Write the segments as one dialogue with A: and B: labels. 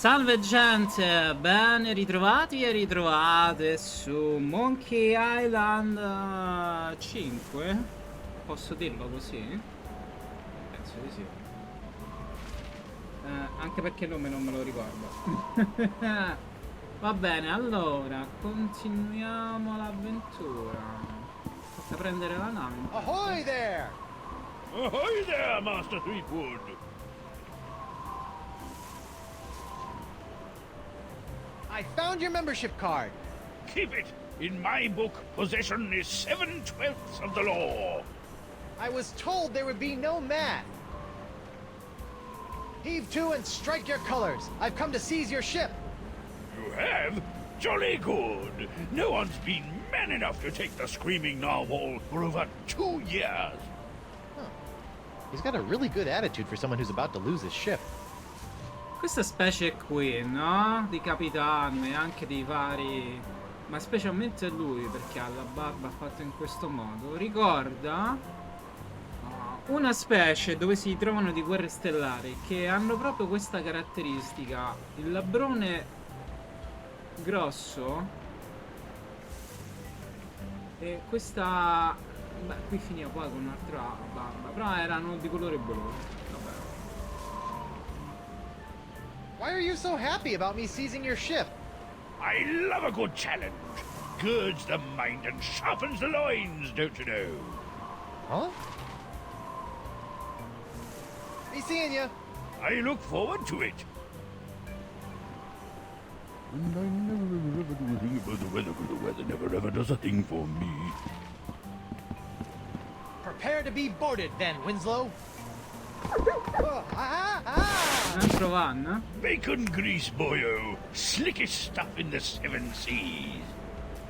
A: Salve gente, ben ritrovati e ritrovate su Monkey Island 5. Posso dirlo così? Penso di sì. Anche perché il nome non me lo ricordo. Va bene, allora, continuiamo l'avventura. Tocca prendere la nave.
B: Ahoy there!
C: Ahoy there, Master Threepwood!
B: I found your membership card.
C: Keep it! In my book, possession is 7/12 of the law.
B: I was told there would be no math. Heave to and strike your colors. I've come to seize your ship.
C: You have? Jolly good! No one's been man enough to take the screaming narwhal for over 2 years.
B: Huh. He's got a really good attitude for someone who's about to lose his ship.
A: Questa specie qui, no? Di capitano e anche dei vari... Ma specialmente lui, perché ha la barba fatta in questo modo. Ricorda una specie dove si trovano di guerre stellari che hanno proprio questa caratteristica. Il labbrone grosso e questa... Beh, qui finiva poi con un'altra barba, però erano di colore blu. Vabbè.
B: Why are you so happy about me seizing your ship?
C: I love a good challenge. Girds the mind and sharpens the loins, don't you know?
B: Huh? Be seeing you.
C: I look forward to it. And I never ever do a thing about the weather, because the weather never ever does a thing for me.
B: Prepare to be boarded then, Winslow.
A: Un altro van?
C: Bacon grease, boyo. Slickest stuff in the 7 seas.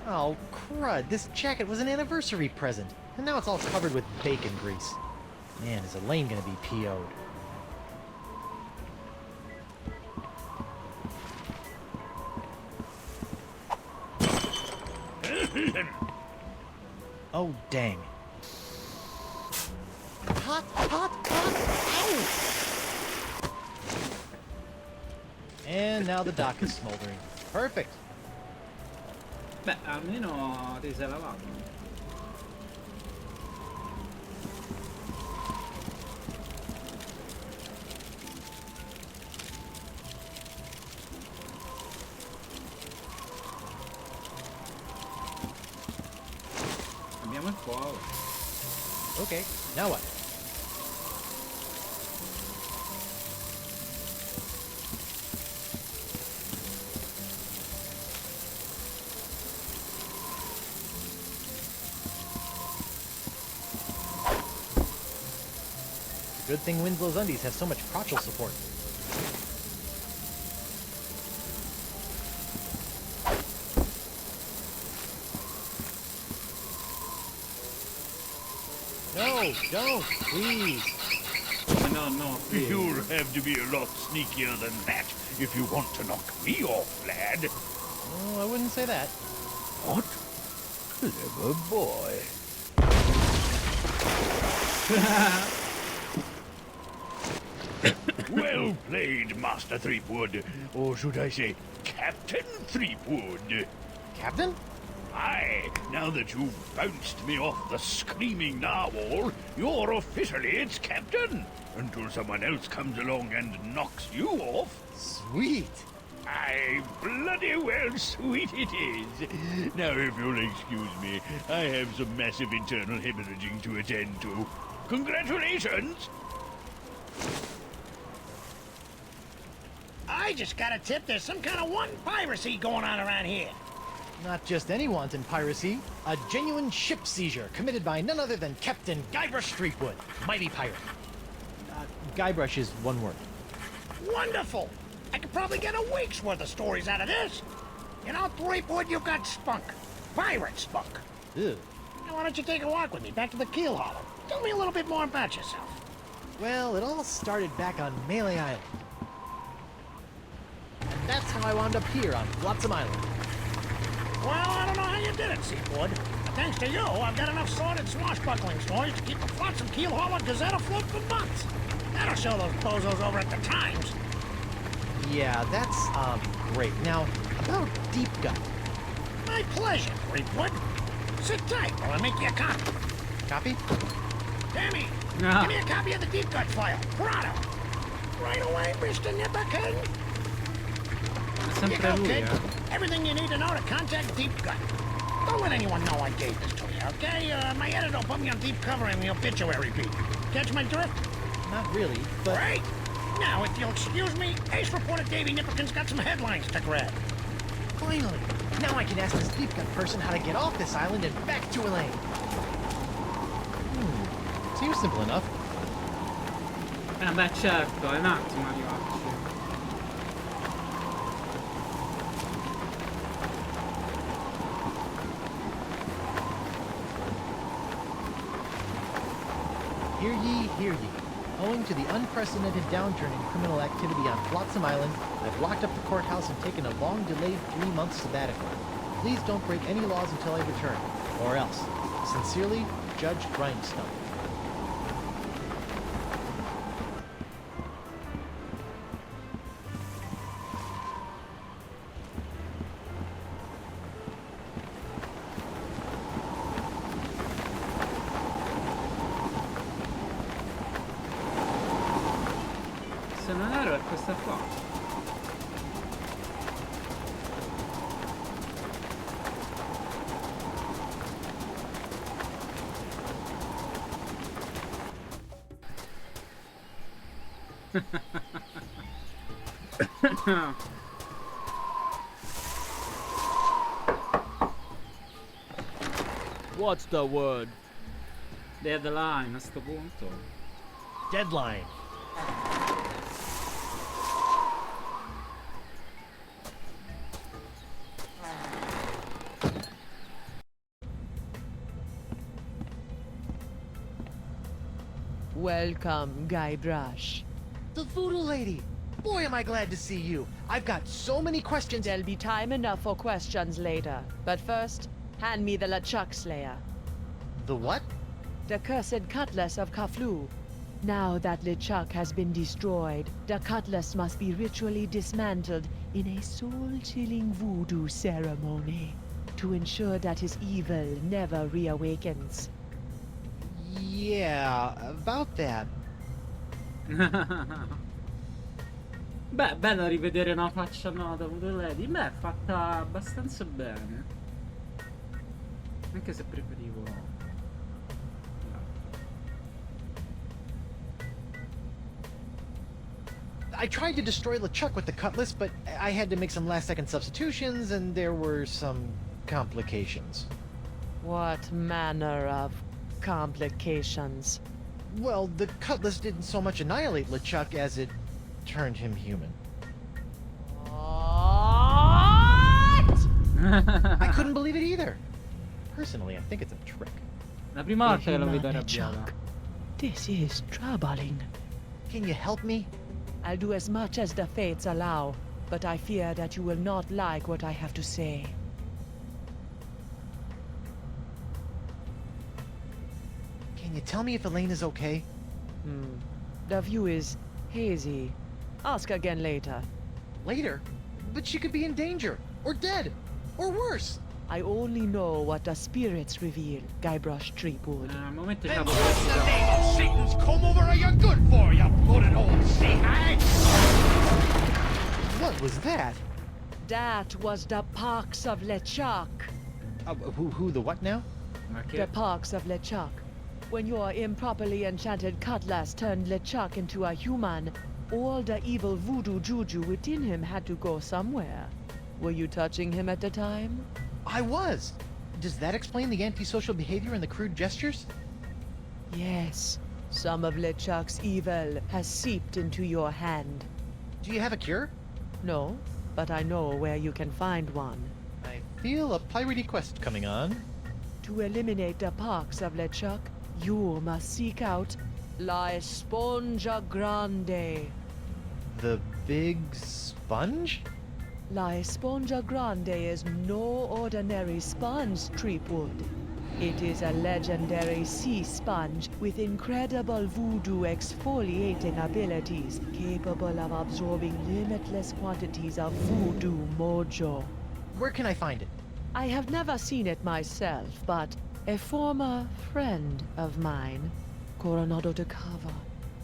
B: Oh, crud. This jacket was an anniversary present. And now it's all covered with bacon grease. Man, is Elaine gonna be PO'd. Oh, dang. Hot, hot, hot! Ow! And now the dock is smoldering. Perfect.
A: Beh, almeno ti sei lavato. Abbiamo il fuoco.
B: Okay, now what? Good thing Winslow's undies have so much crotchal support. No, don't, please.
A: No, please.
C: You'll have to be a lot sneakier than that if you want to knock me off, lad.
B: Oh, I wouldn't say that.
C: What? Clever boy. Well played, Master Threepwood. Or should I say, Captain Threepwood.
B: Captain?
C: Aye, now that you've bounced me off the screaming narwhal, you're officially its captain. Until someone else comes along and knocks you off.
B: Sweet.
C: Aye, bloody well sweet it is. Now, if you'll excuse me, I have some massive internal hemorrhaging to attend to. Congratulations!
D: I just got a tip there's some kind of wanton piracy going on around here.
B: Not just any wanton piracy, a genuine ship seizure committed by none other than Captain Guybrush Threepwood, mighty pirate. Guybrush is one word.
D: Wonderful! I could probably get a week's worth of stories out of this. You know, Threepwood, you got spunk. Pirate spunk.
B: Ew.
D: Now, why don't you take a walk with me back to the keel hollow? Tell me a little bit more about yourself.
B: Well, it all started back on Melee Island. And that's how I wound up here on Flotsam Island.
D: Well, I don't know how you did it, Seaboard. But thanks to you, I've got enough sordid swashbuckling stories to keep the Flotsam Keel Hollow Gazette afloat for months. That'll show those bozos over at the Times.
B: Yeah, that's, great. Now, about deep gut.
D: My pleasure, Creepwood. Sit tight while I make you a copy.
B: Copy?
D: Tammy,
A: Ah.
D: give me a copy of the deep gut file. Grado. Right away, Mr. Nipperkin.
A: È
D: Here you
A: sempre
D: go,
A: lui,
D: kid.
A: eh.
D: Everything you need to know to contact Deep Gut. Don't let anyone know I gave this to you, okay? My editor will put me on deep cover in the obituary beat. Catch my drift?
B: Not really, but...
D: Great! Now, if you'll excuse me, Ace reporter Davey Nipperkin's got some headlines to grab.
B: Finally! Now I can ask this deep gut person how to get off this island and back to Elaine. Seems simple enough.
A: Beh, certo, è un attimo arrivarci.
B: Hear ye, hear ye. Owing to the unprecedented downturn in criminal activity on Flotsam Island, I've locked up the courthouse and taken a long-delayed 3-month sabbatical. Please don't break any laws until I return, or else. Sincerely, Judge Grindstone.
A: Se non ero è questa qua.
E: What's the word?
A: Deadline a sto punto.
B: Deadline.
F: Welcome, Guybrush.
B: The voodoo lady! Boy, am I glad to see you. I've got so many questions.
F: There'll be time enough for questions later. But first, hand me the LeChuck Slayer,
B: The what?
F: the cursed cutlass of Kaflu. Now that LeChuck has been destroyed, the cutlass must be ritually dismantled in a soul-chilling voodoo ceremony to ensure that his evil never reawakens.
B: Yeah, about that.
A: Beh, bello rivedere una faccia nota Voodoo Lady. Beh, è fatta abbastanza bene. Anche se preferivo
B: I tried to destroy LeChuck with the cutlass, but I had to make some last-second substitutions, and there were some complications.
F: What manner of complications?
B: Well, the cutlass didn't so much annihilate LeChuck as it turned him human. I couldn't believe it either. Personally, I think it's a trick.
A: La prima volta che lo vedo arrabbiata.
F: LeChuck, this is troubling.
B: Can you help me?
F: I'll do as much as the fates allow, but I fear that you will not like what I have to say.
B: Can you tell me if Elaine is okay?
F: The view is hazy. Ask again later.
B: Later? But she could be in danger, or dead, or worse.
F: I only know what the spirits reveal, Guybrush Threepwood.
A: Al momento
D: Then
A: c'è
D: what's the name of Satan's come over are you good for, you bloated old sea-hag?
B: What was that?
F: That was the Parks of LeChuck.
B: Who, the what now?
A: Ma
F: The
A: che...
F: Parks of LeChuck. When your improperly enchanted cutlass turned LeChuck into a human, all the evil voodoo juju within him had to go somewhere. Were you touching him at the time?
B: I was. Does that explain the antisocial behavior and the crude gestures?
F: Yes. Some of LeChuck's evil has seeped into your hand.
B: Do you have a cure?
F: No, but I know where you can find one.
B: I feel a piratey quest coming on.
F: To eliminate the Parks of LeChuck, you must seek out La Esponja Grande.
B: The big sponge?
F: La Esponja Grande is no ordinary sponge, Threepwood. It is a legendary sea sponge with incredible voodoo exfoliating abilities, capable of absorbing limitless quantities of voodoo mojo.
B: Where can I find it?
F: I have never seen it myself, but a former friend of mine, Coronado de Cava,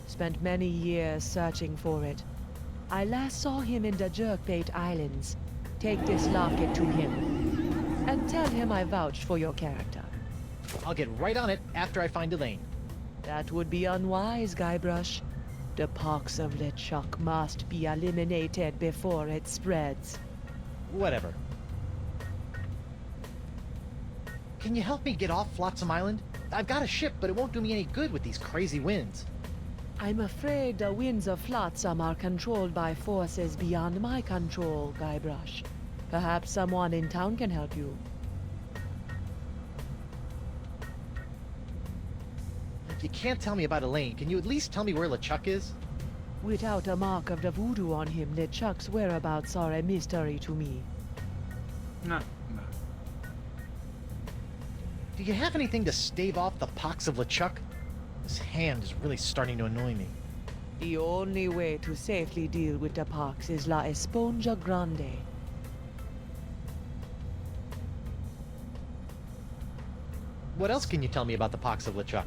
F: spent many years searching for it. I last saw him in the Jerkbait Islands. Take this locket to him, and tell him I vouched for your character.
B: I'll get right on it after I find Elaine.
F: That would be unwise, Guybrush. The pox of LeChuck must be eliminated before it spreads.
B: Whatever. Can you help me get off Flotsam Island? I've got a ship, but it won't do me any good with these crazy winds.
F: I'm afraid the winds of Flotsam are controlled by forces beyond my control, Guybrush. Perhaps someone in town can help you.
B: If you can't tell me about Elaine, can you at least tell me where LeChuck is?
F: Without a mark of the voodoo on him, LeChuck's whereabouts are a mystery to me.
A: No.
B: Do you have anything to stave off the pox of LeChuck? This hand is really starting to annoy me.
F: The only way to safely deal with the pox is La Esponja Grande.
B: What else can you tell me about the pox of LeChuck?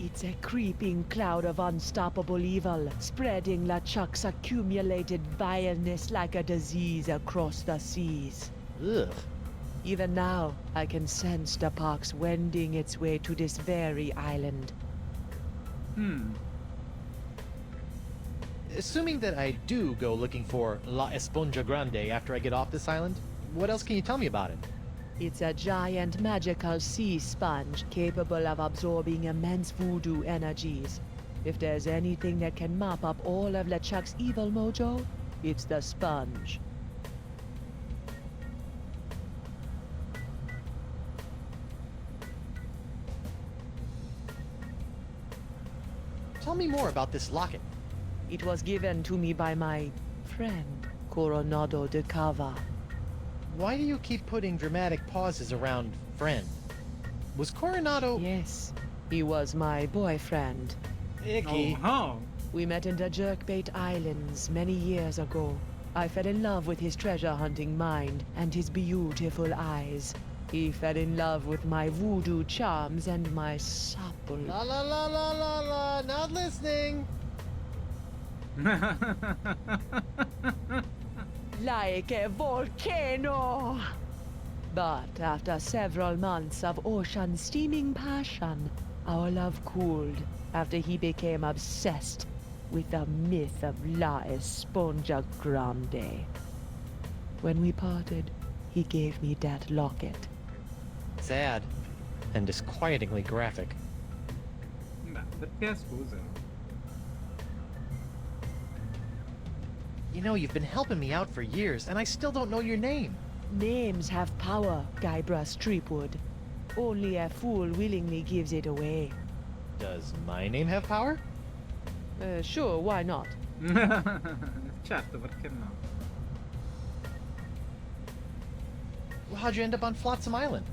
F: It's a creeping cloud of unstoppable evil, spreading LeChuck's accumulated vileness like a disease across the seas.
B: Ugh.
F: Even now, I can sense the pox wending its way to this very island.
B: Assuming that I do go looking for La Esponja Grande after I get off this island, what else can you tell me about it?
F: It's a giant magical sea sponge capable of absorbing immense voodoo energies. If there's anything that can mop up all of LeChuck's evil mojo, it's the sponge.
B: Tell me more about this locket.
F: It was given to me by my friend, Coronado de Cava.
B: Why do you keep putting dramatic pauses around friend? Was Coronado...
F: Yes, he was my boyfriend.
B: Icky.
A: Oh,
F: We met in the Jerkbait Islands many years ago. I fell in love with his treasure-hunting mind and his beautiful eyes. He fell in love with my voodoo charms and my supple...
B: La la la la la la, not listening.
F: like a volcano. But after several months of ocean steaming passion, our love cooled after he became obsessed with the myth of La Esponja Grande. When we parted, he gave me that locket.
B: Sad. And disquietingly graphic.
A: Beh, perché scusa?
B: You know, you've been helping me out for years, and I still don't know your name.
F: Names have power, Guybrush Threepwood. Only a fool willingly gives it away.
B: Does my name have power?
F: Sure, why not?
A: Certo, perché no?
B: Well, how'd you end up on Flotsam Island?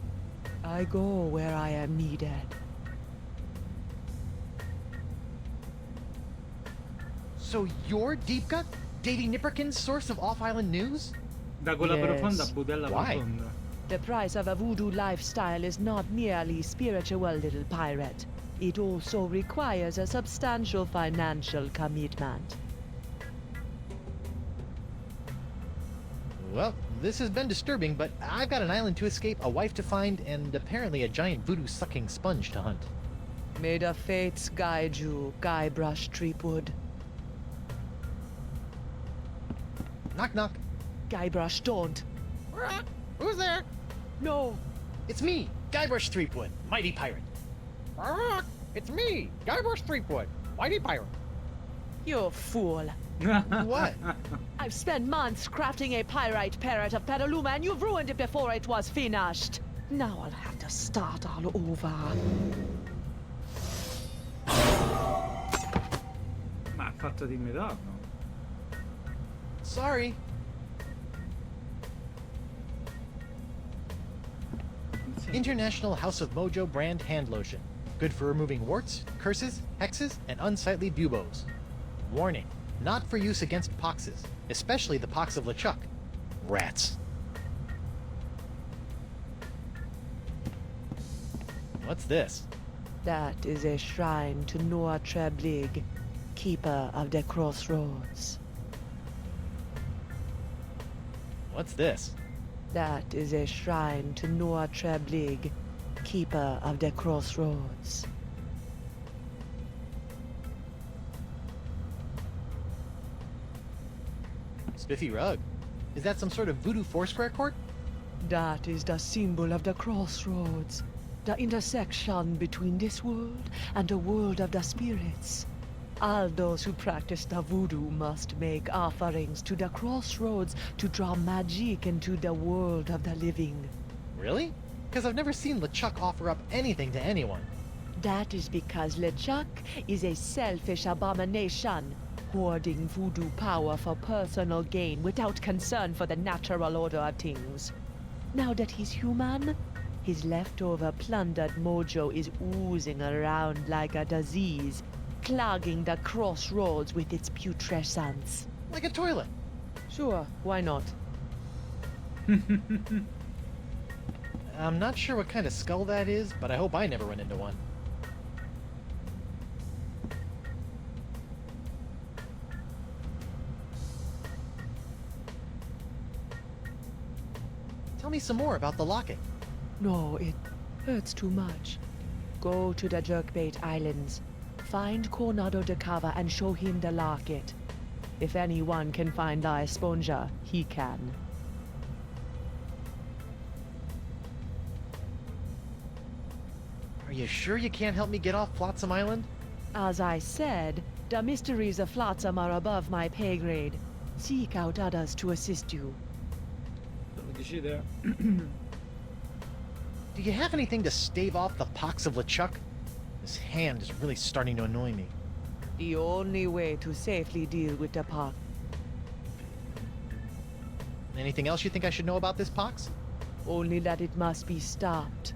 F: I go where I am needed.
B: So you're Deep Gut? Davy Nipperkin's source of off-island news?
A: Da quella
F: Yes.
A: profonda a budella
B: Why?
A: profonda.
F: The price of a voodoo lifestyle is not merely spiritual, little pirate. It also requires a substantial financial commitment.
B: Well, this has been disturbing, but I've got an island to escape, a wife to find, and apparently a giant voodoo-sucking sponge to hunt.
F: May the fates guide you, Guybrush Threepwood.
B: Knock knock.
F: Guybrush, don't.
B: Who's there?
F: No!
B: It's me, Guybrush Threepwood, mighty pirate.
E: It's me, Guybrush Threepwood, mighty pirate.
F: You fool.
B: What?
F: I've spent months crafting a pyrite parrot of Petaluma, and you've ruined it before it was finished. Now I'll have to start all over.
A: Ma ha fatto dimmi no?
B: Sorry. International House of Mojo brand hand lotion. Good for removing warts, curses, hexes, and unsightly buboes. Warning, not for use against poxes, especially the pox of LeChuck. Rats. What's this?
F: That is a shrine to Noah Treblig, keeper of the crossroads.
B: What's this?
F: That is a shrine to Noah Treblig, keeper of the crossroads.
B: Spiffy rug. Is that some sort of voodoo foursquare court?
F: That is the symbol of the crossroads, the intersection between this world and the world of the spirits. All those who practice the voodoo must make offerings to the crossroads to draw magic into the world of the living.
B: Really? Because I've never seen LeChuck offer up anything to anyone.
F: That is because LeChuck is a selfish abomination, hoarding voodoo power for personal gain without concern for the natural order of things. Now that he's human, his leftover plundered mojo is oozing around like a disease, clogging the crossroads with its putrescence.
B: Like a toilet.
F: Sure, why not?
B: I'm not sure what kind of skull that is, but I hope I never run into one. Tell me some more about the locket.
F: No, it hurts too much. Go to the Jerkbait Islands. Find Coronado de Cava and show him the locket. If anyone can find La Esponja, he can.
B: Are you sure you can't help me get off Flotsam Island?
F: As I said, the mysteries of Flotsam are above my pay grade. Seek out others to assist you.
A: Lo dici te?
B: Do you have anything to stave off the pox of LeChuck? This hand is really starting to annoy me.
F: The only way to safely deal with the pox.
B: Anything else you think I should know about this pox?
F: Only that it must be stopped.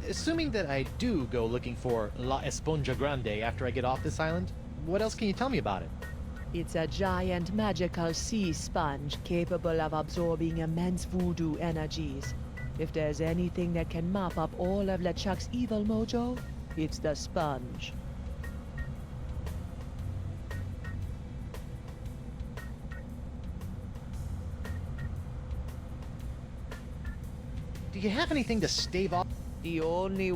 B: Assuming that I do go looking for La Esponja Grande after I get off this island, what else can you tell me about it?
F: It's a giant magical sea sponge capable of absorbing immense voodoo energies. If there's anything that can mop up all of LeChuck's evil mojo, it's the sponge.
B: Do you have anything to stave off?
F: The only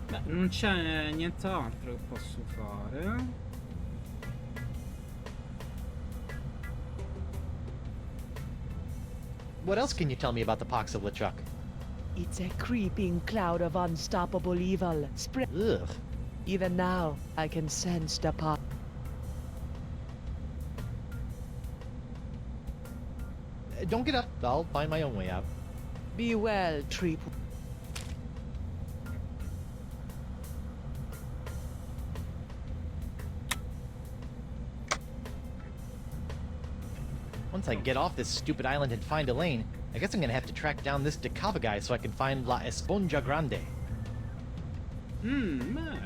A: Beh, non c'è nient'altro che posso fare.
B: What else can you tell me about the pox of LeChuck?
F: It's a creeping cloud of unstoppable evil.
B: Ugh.
F: Even now, I can sense the pox.
B: Don't get up. I'll find my own way out.
F: Be well, Treep.
B: Once I get off this stupid island and find Elaine, I guess I'm gonna have to track down this De Cava guy so I can find La Esponja Grande.
A: Beh.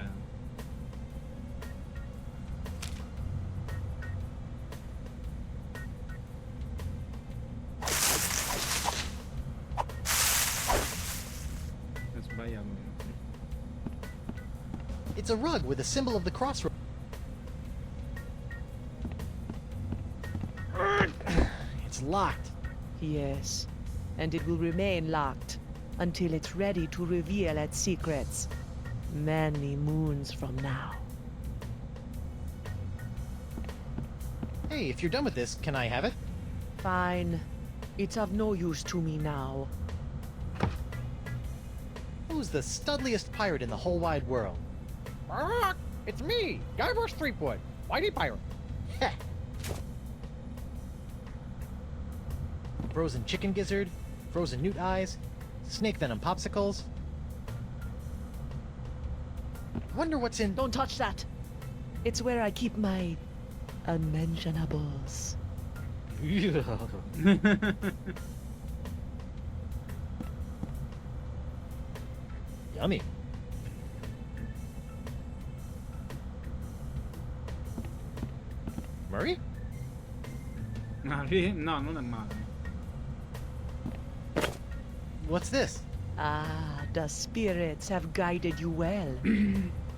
A: Ho sbagliato.
B: It's a rug with a symbol of the crossroads. It's locked.
F: Yes, and it will remain locked until it's ready to reveal its secrets. Many moons from now.
B: Hey, if you're done with this, can I have it?
F: Fine. It's of no use to me now.
B: Who's the studliest pirate in the whole wide world?
E: Bark! It's me, Guybrush Threepwood, Whitey Pirate.
B: Heh. Frozen chicken gizzard, frozen newt eyes, snake venom popsicles. Wonder what's in...
F: Don't touch that! It's where I keep my unmentionables.
B: Yummy. Murray?
A: No, non è male.
B: What's this?
F: Ah, the spirits have guided you well.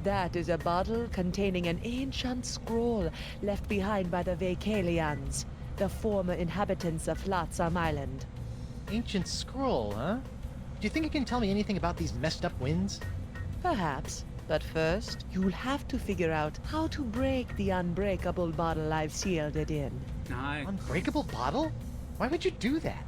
F: That is a bottle containing an ancient scroll left behind by the Vacalians, the former inhabitants of Flotsam Island.
B: Ancient scroll, huh? Do you think it can tell me anything about these messed up winds?
F: Perhaps, but first, you'll have to figure out how to break the unbreakable bottle I've sealed it in.
A: Ah, ecco.
B: Unbreakable bottle? Why would you do that?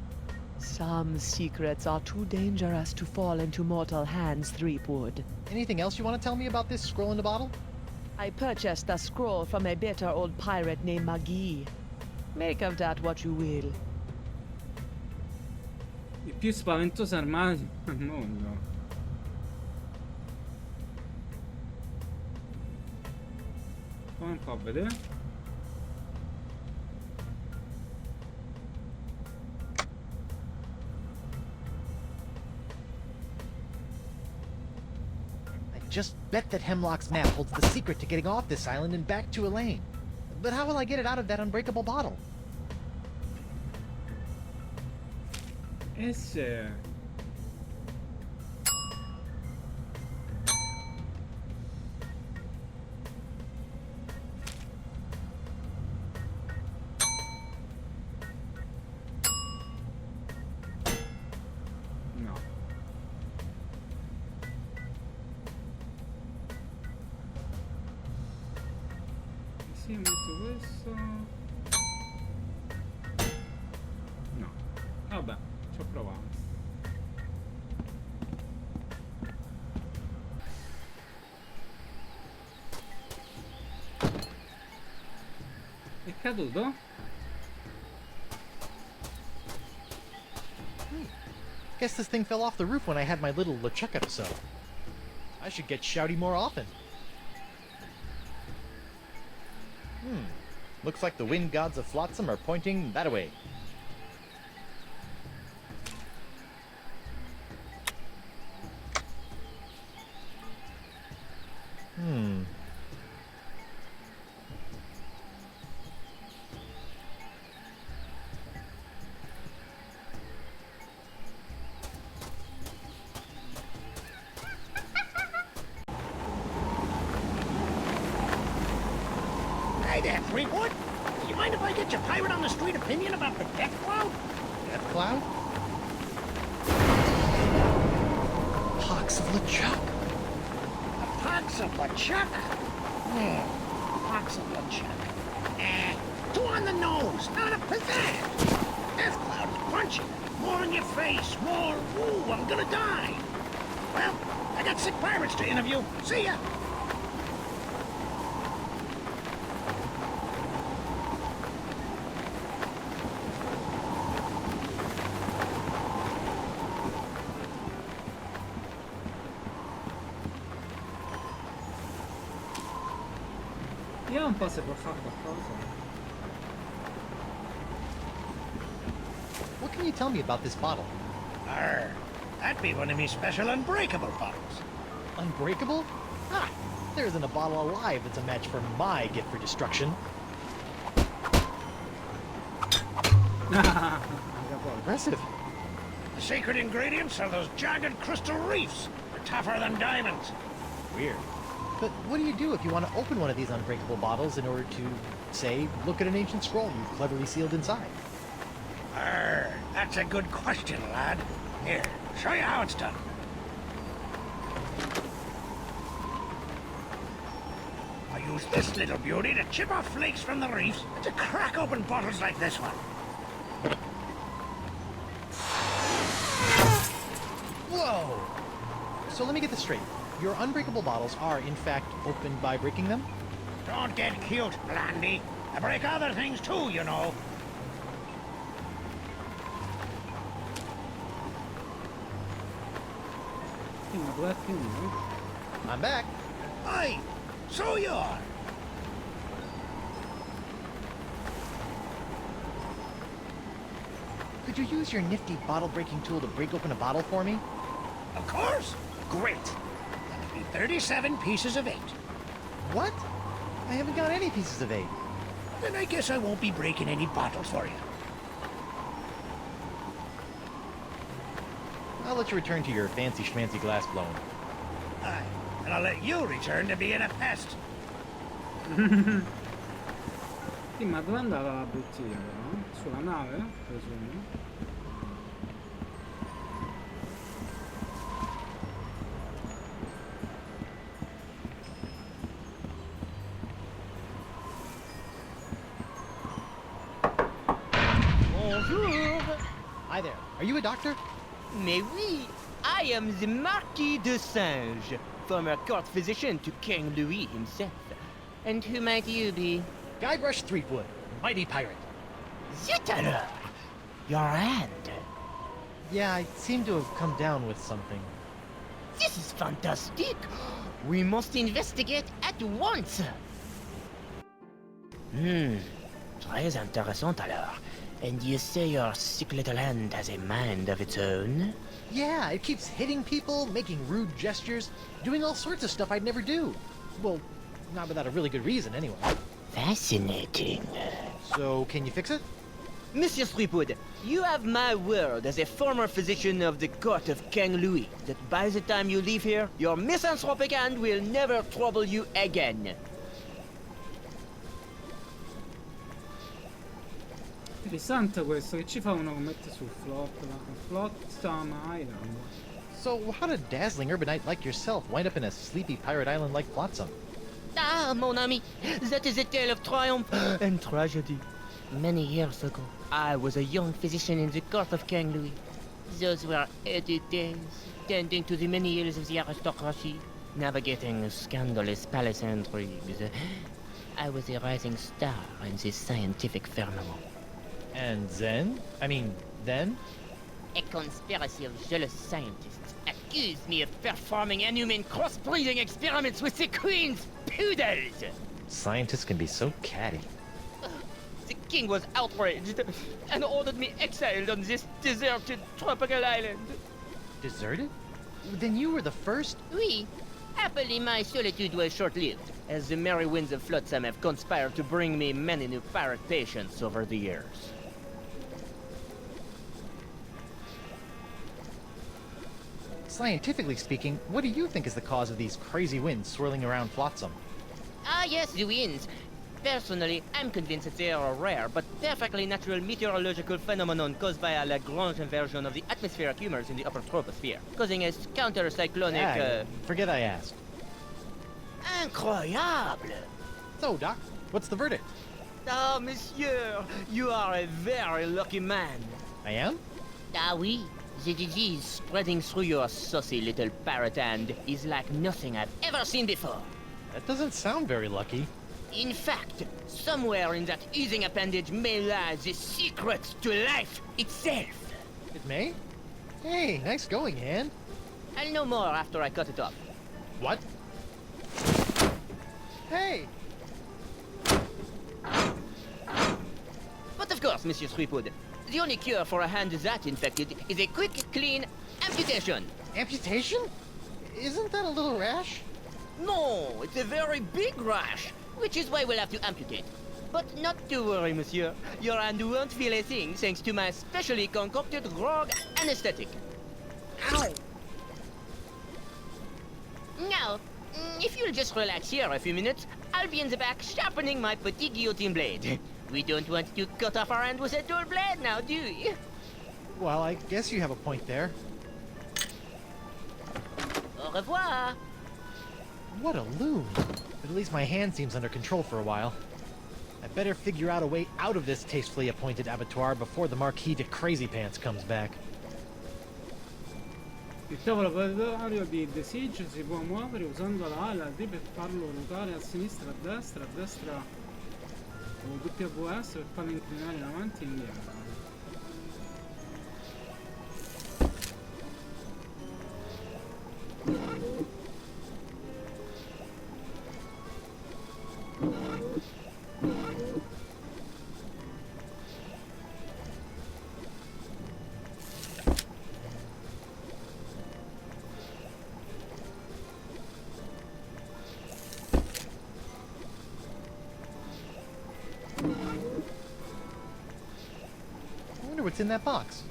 F: Some secrets are too dangerous to fall into mortal hands, Threepwood.
B: Anything else you want to tell me about this scroll in the bottle?
F: I purchased the scroll from a bitter old pirate named Magee. Make of that what you will.
A: Il più spaventoso armadio al mondo. Come un po' a vedere?
B: I just bet that Hemlock's map holds the secret to getting off this island and back to Elaine. But how will I get it out of that unbreakable bottle?
A: Eh sì. No. Sì, metto questo. No. Vabbè, ci ho provato. È caduto?
B: Guess this thing fell off the roof when I had my little LeChuck episode. I should get shouty more often. Looks like the wind gods of Flotsam are pointing that way.
D: Hey there, Threepwood. Do you mind if I get your pirate on the street opinion about the death cloud?
B: Death cloud? Pox of LeChuck.
D: The pox of LeChuck? Pox of LeChuck. Too on the nose, not a pizzazz. Death cloud is punchy. More in your face, more, ooh, I'm gonna die. Well, I got sick pirates to interview. See ya.
A: Vediamo un po' se può fare qualcosa.
B: What can you tell me about this bottle?
D: Arr, that'd be one of me special unbreakable bottles.
B: Unbreakable? Ah, there isn't a bottle alive that's a match for my gift for destruction. Impressive.
D: The secret ingredients are those jagged crystal reefs. They're tougher than diamonds.
B: Weird. But what do you do if you want to open one of these unbreakable bottles in order to, say, look at an ancient scroll you've cleverly sealed inside?
D: Arr, that's a good question, lad. Here, show you how it's done. I use this little beauty to chip off flakes from the reefs and to crack open bottles like this one.
B: Whoa! So let me get this straight. Your unbreakable bottles are, in fact, opened by breaking them?
D: Don't get cute, Blandy. I break other things too, you know.
B: I'm back.
D: Aye, so you are.
B: Could you use your nifty bottle-breaking tool to break open a bottle for me?
D: Of course. Great. That'll be 37 pieces of 8.
B: What? I haven't got any pieces of 8.
D: Then I guess I won't be breaking any bottles for you.
B: I'll let you return to your fancy schmancy glass blowing.
D: Aye. And I'll let you return to being a pest.
A: Sì, ma dove andava la bottiglia? No? Sulla nave, presumo.
E: Bonjour.
B: Hi there. Are you a doctor?
G: Mais oui, I am the Marquis de Singe, former court physician to King Louis himself. And who might you be?
B: Guybrush Threepwood, mighty pirate.
G: Zut alors! Your hand.
B: Yeah, I seem to have come down with something.
G: This is fantastic. We must investigate at once. Très intéressant alors. And you say your sick little hand has a mind of its own?
B: Yeah, it keeps hitting people, making rude gestures, doing all sorts of stuff I'd never do. Well, not without a really good reason, anyway.
G: Fascinating.
B: So, can you fix it?
G: Monsieur Threepwood, you have my word as a former physician of the court of King Louis that by the time you leave here, your misanthropic hand will never trouble you again.
A: Interessante questo, che ci fa uno che mette su Flotsam Island.
B: So, how did dazzling urbanite like yourself wind up in a sleepy pirate island like Flotsam?
G: Ah, mon ami, that is a tale of triumph and tragedy. Many years ago, I was a young physician in the court of King Louis. Those were early days, tending to the many ills of the aristocracy, navigating scandalous palace intrigues. I was a rising star in the scientific firmament.
B: And then?
G: A conspiracy of jealous scientists accused me of performing inhuman crossbreeding experiments with the queen's poodles!
B: Scientists can be so catty.
G: The king was outraged and ordered me exiled on this deserted tropical island.
B: Deserted? Then you were the first?
G: Oui. Happily, my solitude was short-lived, as the merry winds of Flotsam have conspired to bring me many new pirate patients over the years.
B: Scientifically speaking, what do you think is the cause of these crazy winds swirling around Flotsam?
G: Ah, yes, the winds. Personally, I'm convinced that they are a rare but perfectly natural meteorological phenomenon caused by a Lagrange inversion of the atmospheric humors in the upper troposphere, causing a counter-cyclonic,
B: Forget I asked.
G: Incroyable!
B: So, Doc, what's the verdict?
G: Ah, monsieur, you are a very lucky man.
B: I am?
G: Ah, oui. The disease spreading through your saucy little parrot hand is like nothing I've ever seen before.
B: That doesn't sound very lucky.
G: In fact, somewhere in that oozing appendage may lie the secret to life itself.
B: It may? Hey, nice going, hand.
G: I'll know more after I cut it off.
B: What? Hey!
G: But of course, Monsieur Threepwood, the only cure for a hand that infected is a quick, clean amputation.
B: Amputation? Isn't that a little rash?
G: No, it's a very big rash, which is why we'll have to amputate. But not to worry, monsieur. Your hand won't feel a thing thanks to my specially concocted grog anesthetic.
B: Ow!
G: Now, if you'll just relax here a few minutes, I'll be in the back sharpening my petit guillotine blade. We don't want to cut off our hand with a dull blade now, do we?
B: Well, I guess you have a point there.
G: Au revoir.
B: What a loon. But at least my hand seems under control for a while. I better figure out a way out of this tastefully appointed abattoir before the Marquis de Crazy Pants comes back.
A: Il tavolo planetario di The Siege si può muovere usando la A e la D per farlo ruotare a sinistra, a destra o WS per farlo inclinare in avanti e indietro.
B: what's in that box.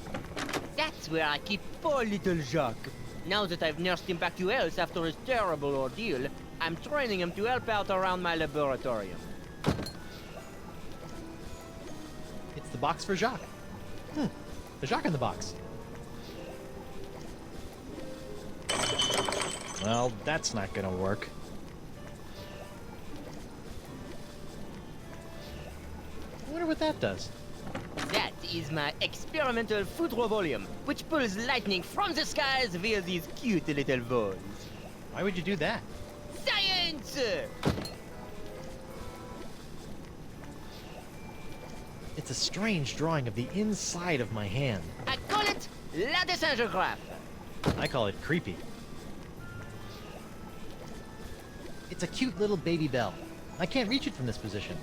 G: That's where I keep poor little Jacques. Now that I've nursed him back to health after his terrible ordeal, I'm training him to help out around my laboratorium.
B: It's the box for Jacques. The Jacques in the box. Well, that's not gonna work. I wonder what that does.
G: That is my experimental vodoo volume, which pulls lightning from the skies via these cute little balls.
B: Why would you do that?
G: Science!
B: It's a strange drawing of the inside of my hand.
G: I call it la dessingeographe.
B: I call it creepy. It's a cute little baby bell. I can't reach it from this position.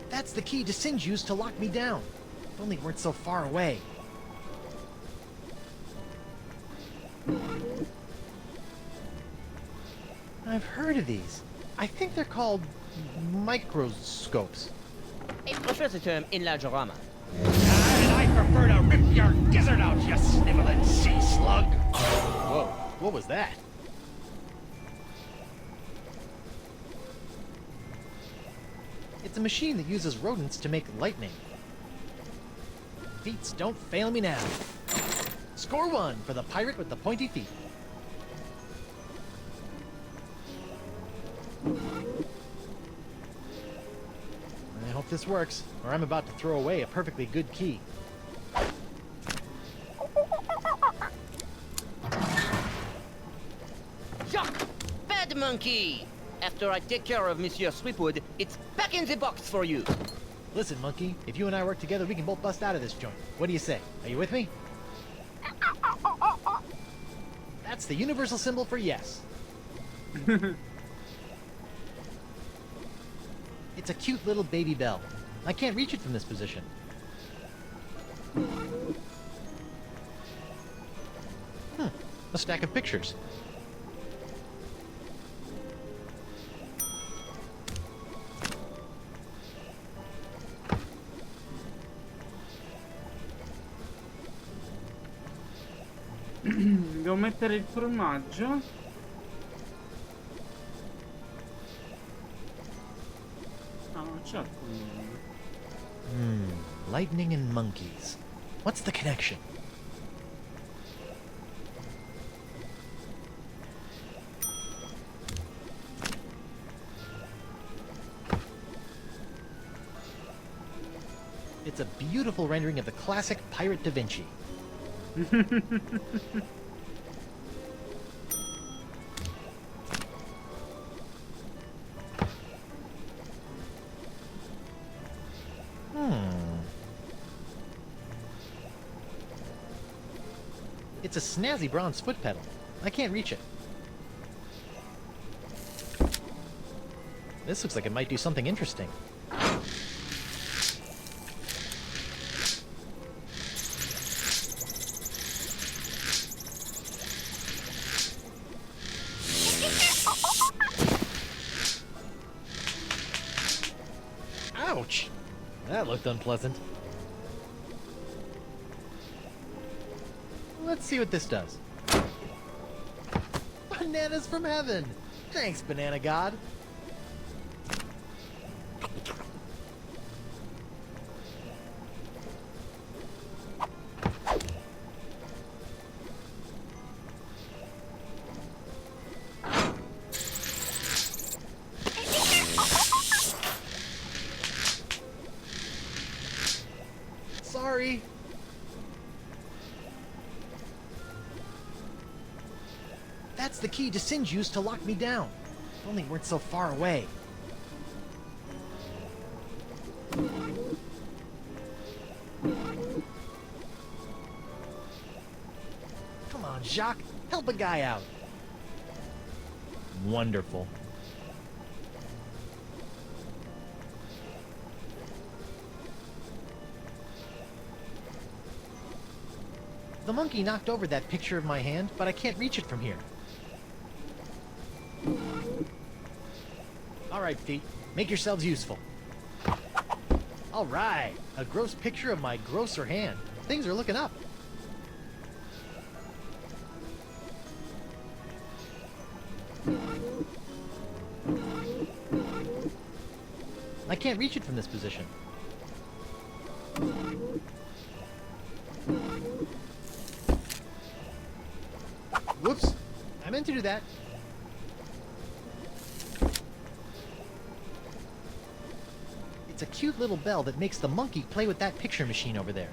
B: That's the key Descend used to lock me down. If only it weren't so far away. I've heard of these. I think they're called microscopes.
G: I prefer the term enlargerama.
C: And I prefer to rip your gizzard out, you sniveling sea slug.
B: Whoa, what was that? It's a machine that uses rodents to make lightning. Feats don't fail me now. Score 1 for the pirate with the pointy feet. I hope this works, or I'm about to throw away a perfectly good key.
G: Jacques! Bad monkey! After I take care of Monsieur Sweetwood, it's back in the box for you.
B: Listen, monkey, if you and I work together, we can both bust out of this joint. What do you say? Are you with me? That's the universal symbol for yes. It's a cute little baby bell. I can't reach it from this position. A stack of pictures.
A: Devo mettere il formaggio. Ah, non c'è il formaggio.
B: Lightning and monkeys. What's the connection? It's a beautiful rendering of the classic Pirate Da Vinci. It's a snazzy bronze foot pedal. I can't reach it. This looks like it might do something interesting. Ouch! That looked unpleasant. Let's see what this does. Bananas from heaven! Thanks, Banana God. Sorry. That's the key Descend used to lock me down. If only it weren't so far away. Come on, Jacques. Help a guy out. Wonderful. The monkey knocked over that picture of my hand, but I can't reach it from here. All right, feet. Make yourselves useful. All right, a gross picture of my grosser hand. Things are looking up. I can't reach it from this position. Whoops! I meant to do that. It's a cute little bell that makes the monkey play with that picture machine over there.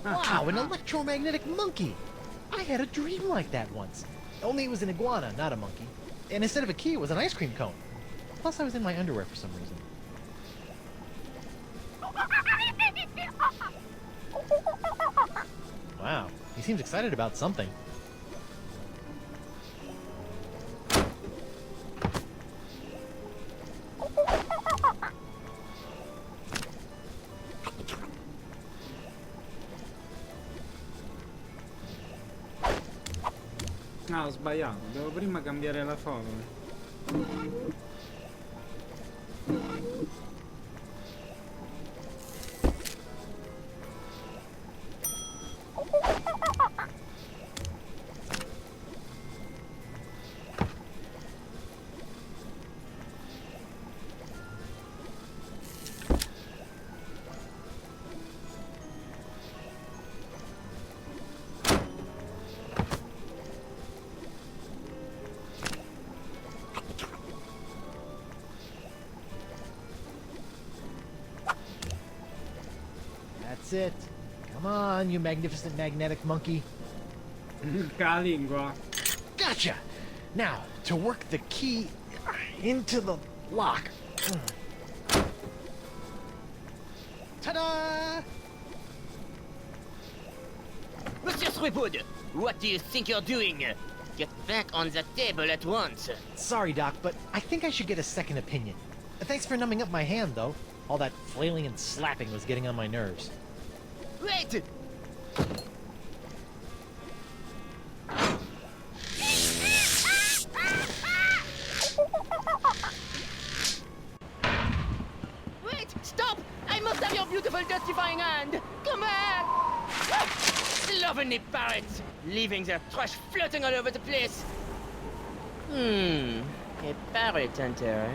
B: Wow, an electromagnetic monkey! I had a dream like that once. Only it was an iguana, not a monkey. And instead of a key, it was an ice cream cone. Plus, I was in my underwear for some reason. Wow, he seems excited about something.
A: No, ho sbagliato, devo prima cambiare la foto.
B: That's it. Come on, you magnificent magnetic monkey.
A: La lingua.
B: Gotcha! Now, to work the key into the lock. Ta-da!
G: Monsieur Threepwood, what do you think you're doing? Get back on the table at once.
B: Sorry, Doc, but I think I should get a second opinion. Thanks for numbing up my hand, though. All that flailing and slapping was getting on my nerves.
G: Wait! Wait! Stop! I must have your beautiful justifying hand! Come back! Slovenly parrots! Leaving their trash floating all over the place! A parrot hunter, eh?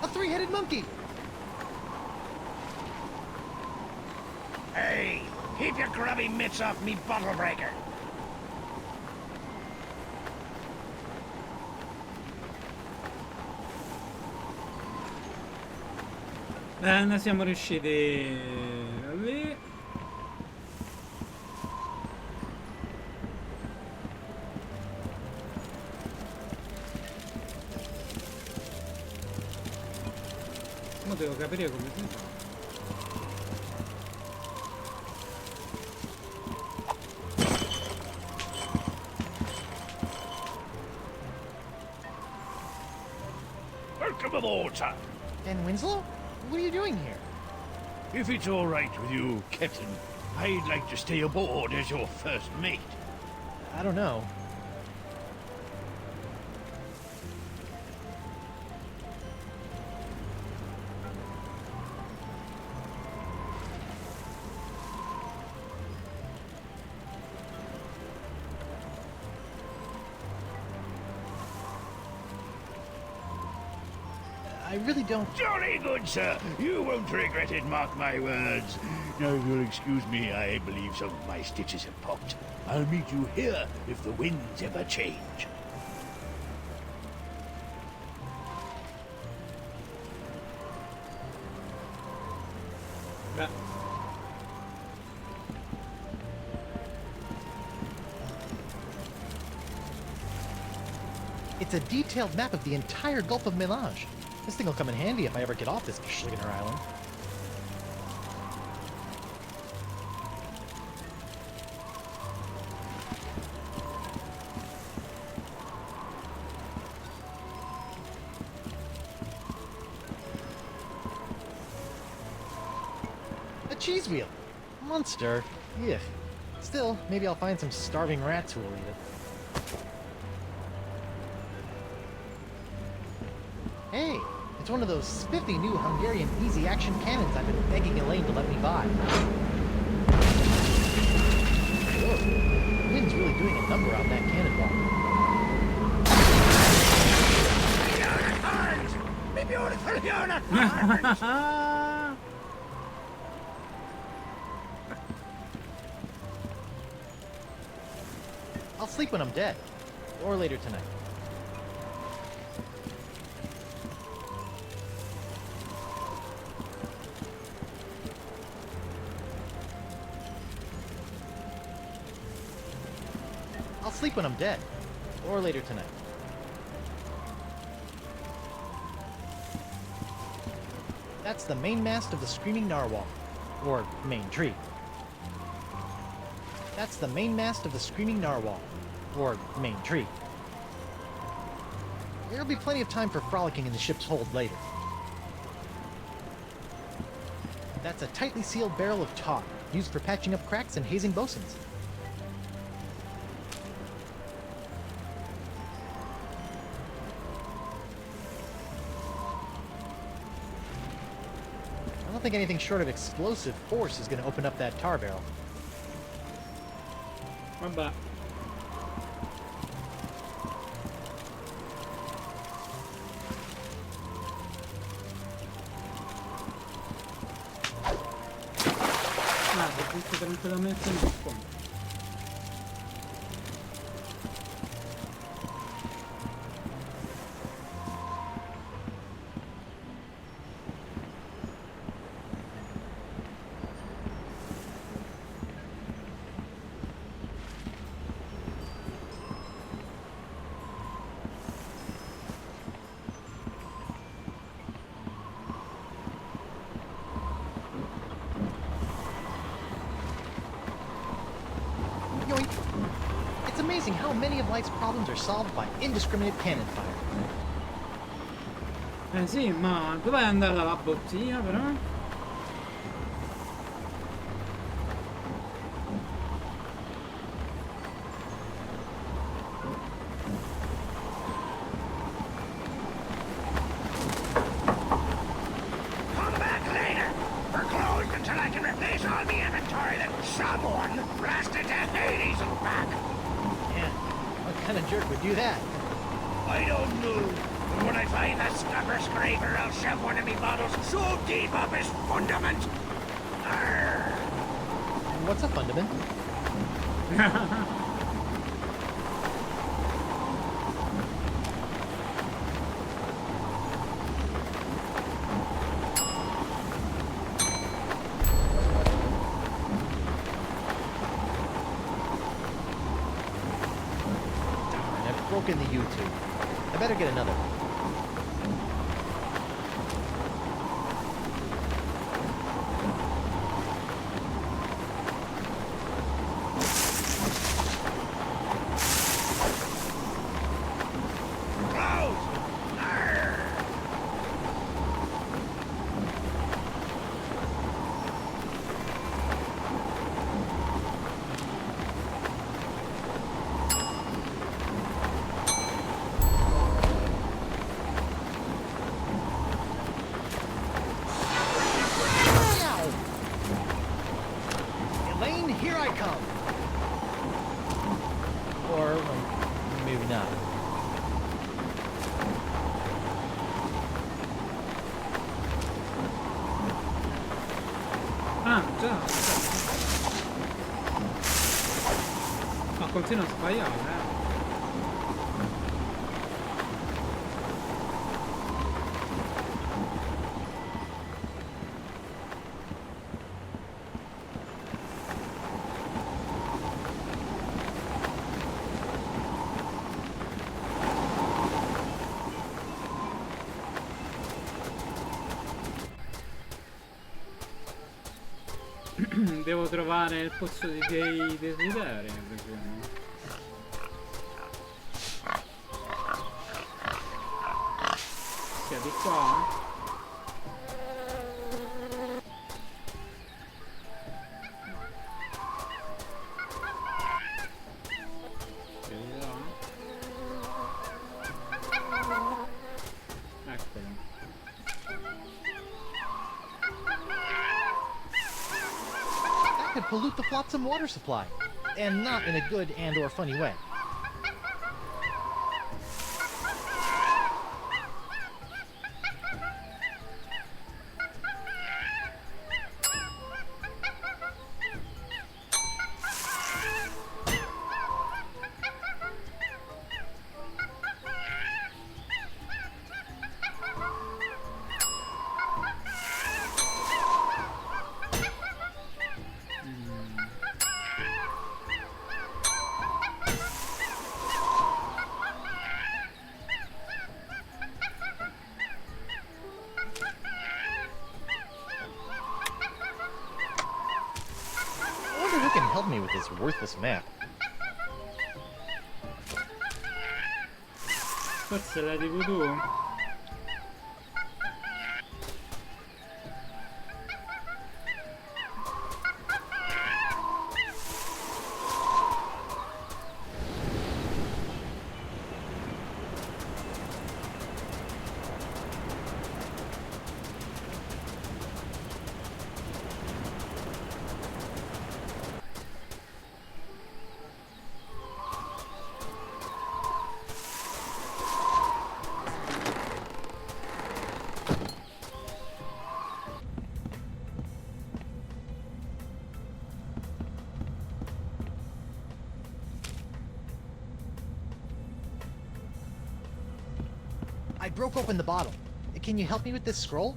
B: A three-headed monkey!
D: Hey, keep your grubby mitts off me bottle breaker.
A: Ne siamo riusciti lì. Ma devo capire come si fa.
C: Welcome aboard, sir.
B: Dan Winslow? What are you doing here?
C: If it's all right with you, Captain, I'd like to stay aboard as your first mate.
B: I don't know. I really don't...
C: Jolly good, sir. You won't regret it, mark my words. Now, if you'll excuse me, I believe some of my stitches have popped. I'll meet you here if the winds ever change.
B: It's a detailed map of the entire Gulf of Melange. This thing will come in handy if I ever get off this Schligener Island. A cheese wheel! Monster! Yuck. Still, maybe I'll find some starving rats who will eat it. Hey, it's one of those spiffy new Hungarian easy-action cannons I've been begging Elaine to let me buy. Whoa, the wind's really doing a number on that cannonball.
D: Unicorns! Me beautiful unicorns!
B: I'll sleep when I'm dead. Or later tonight. I'll sleep when I'm dead. Or later tonight. That's the main mast of the Screaming Narwhal. Or main tree. That's the main mast of the Screaming Narwhal. Or main tree. There'll be plenty of time for frolicking in the ship's hold later. That's a tightly sealed barrel of tar, used for patching up cracks and hazing bosuns. I don't think anything short of explosive force is going to open up that tar barrel.
A: Vabbè. Tutto tranquillamente in fondo.
B: Yoink! It's amazing how many of life's problems are solved by indiscriminate cannon fire.
A: Sì, ma dov'è andata la bottiglia però?
D: Come back later! We're closed until I can replace all the inventory that someone blasted to Hades and back!
B: Yeah, what kind of jerk would do that?
D: I don't know. But when I find that scupper scraper, I'll shove one of me bottles so deep up his fundament. Arr.
B: What's a fundament? Darn, I've broken the U-tube. I better get another.
D: Close! Arr.
B: Ow! Elaine, here I come! Or, maybe not.
A: Ah, già. Ma continua a sbagliare, Devo trovare il pozzo dei desideri, presumo. Sia di qua.
B: Could pollute the flotsam water supply, and not in a good and or funny way. Who can help me with this worthless map?
A: Forse la di vodoo?
B: I broke open the bottle. Can you help me with this scroll?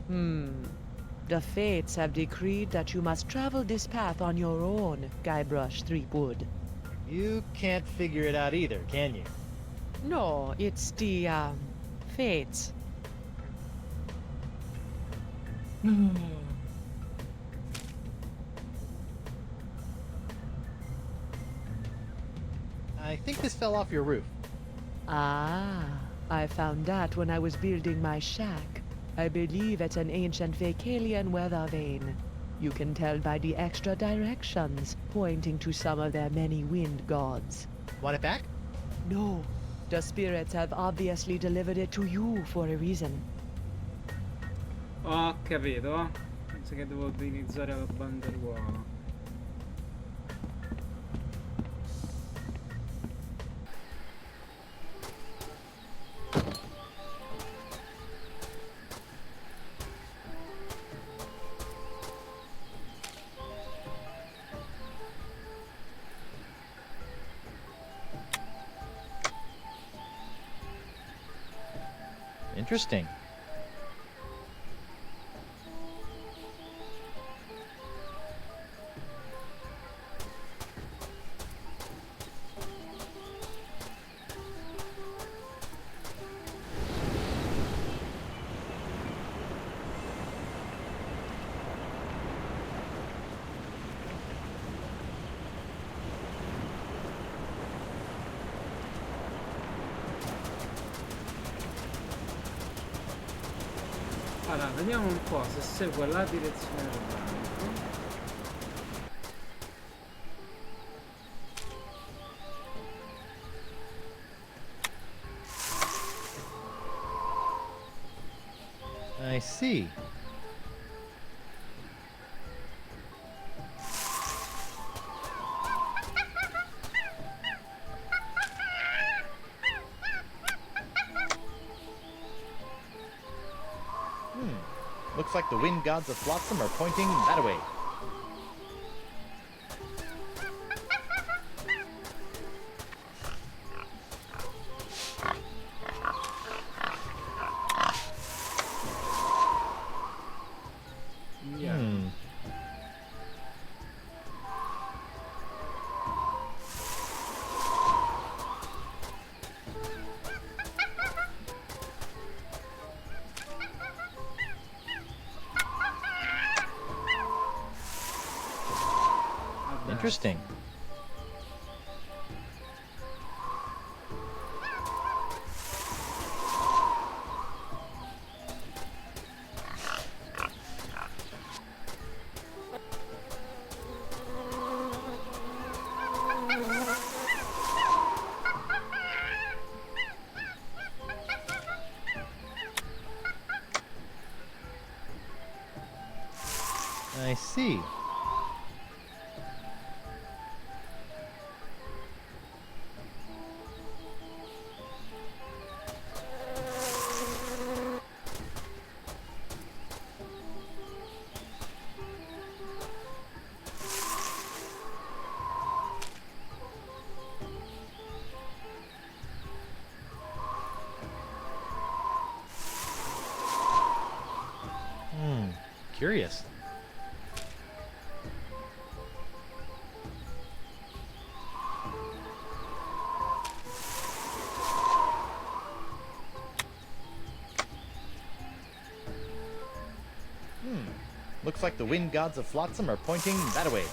F: The fates have decreed that you must travel this path on your own, Guybrush Threepwood.
B: You can't figure it out either, can you?
F: No, it's the, fates.
B: I think this fell off your roof.
F: Ah, I found that when I was building my shack. I believe it's an ancient Vacalian weather vane. You can tell by the extra directions, pointing to some of their many wind gods.
B: Want it back?
F: No, the spirits have obviously delivered it to you for a reason.
A: Ho capito. Penso che devo utilizzare la banderuola.
B: Interesting.
A: Allora, vediamo un po' se segue la direzione del banco.
B: I see. Looks like the wind gods of Flotsam are pointing that way. Interesting. I see. Curious. Looks like the wind gods of Flotsam are pointing that way.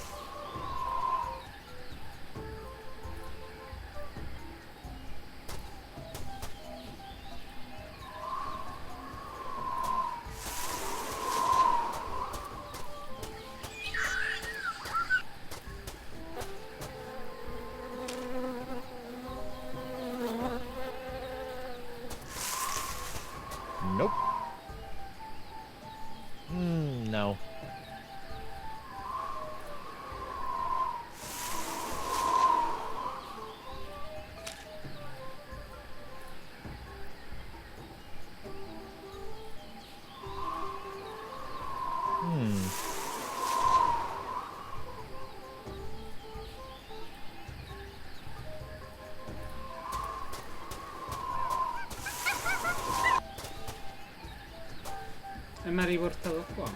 B: Nope. No.
A: E mi ha riportato qua.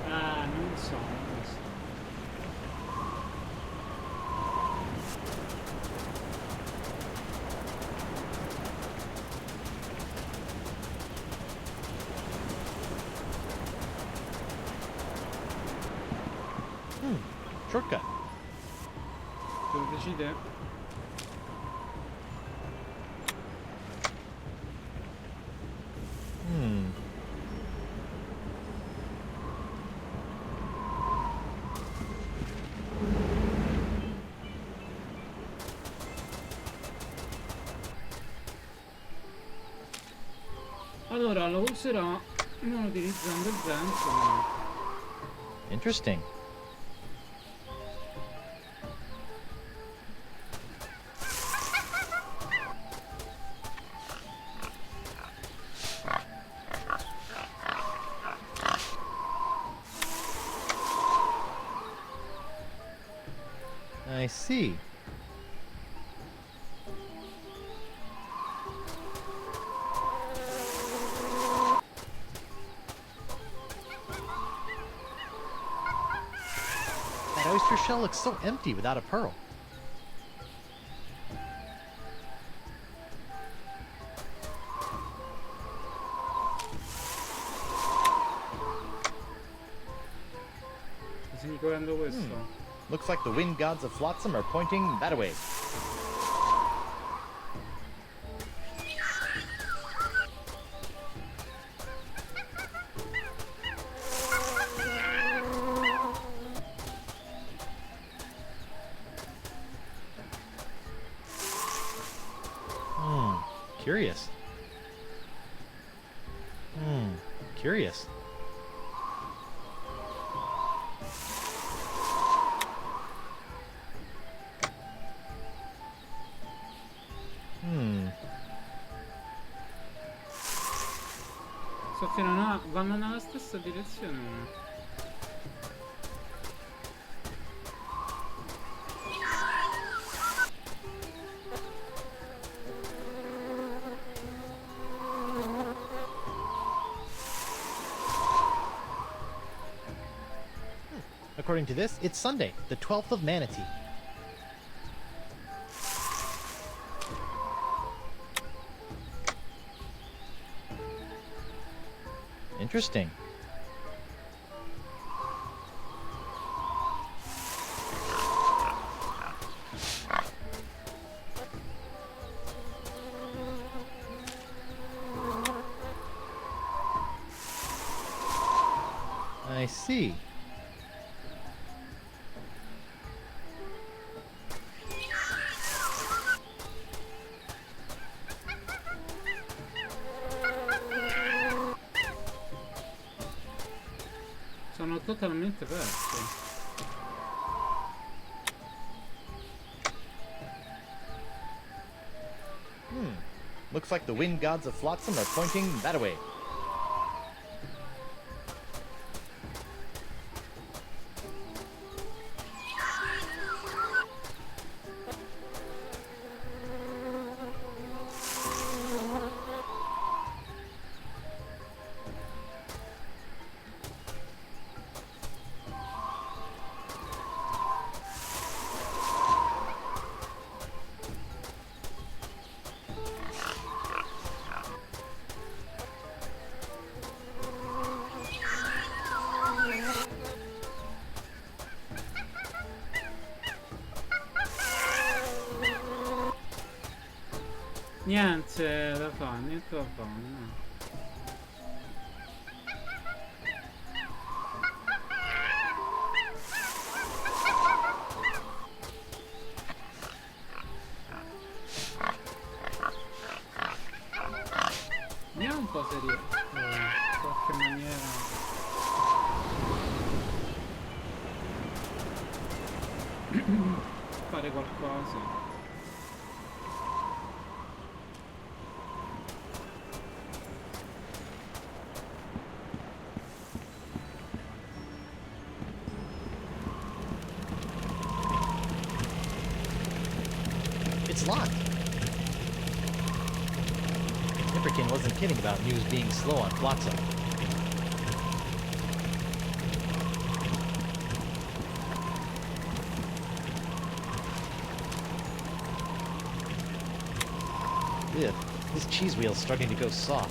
A: Ah, non so, non so.
B: Shortcut.
A: Te lo decide? Allora lo userò non utilizzando il vento. Ma...
B: Interesting. I see. That oyster shell looks so empty without a pearl.
A: Sto significando questo?
B: Looks like the wind gods of Flotsam are pointing that way. Curious. Curious.
A: Soffiano, no, vanno nella stessa direzione. No?
B: according to this, it's Sunday, the 12th of Manatee. Interesting. I see.
A: Sono totalmente perso.
B: Looks like the wind gods of Flotsam are pointing that way.
A: Niente da fare, niente da fare. No. Vediamo un po' se riesco in qualche maniera fare qualcosa.
B: It's locked. Nipperkin wasn't kidding about news being slow on Flotsam. Ugh, this cheese wheel's starting to go soft.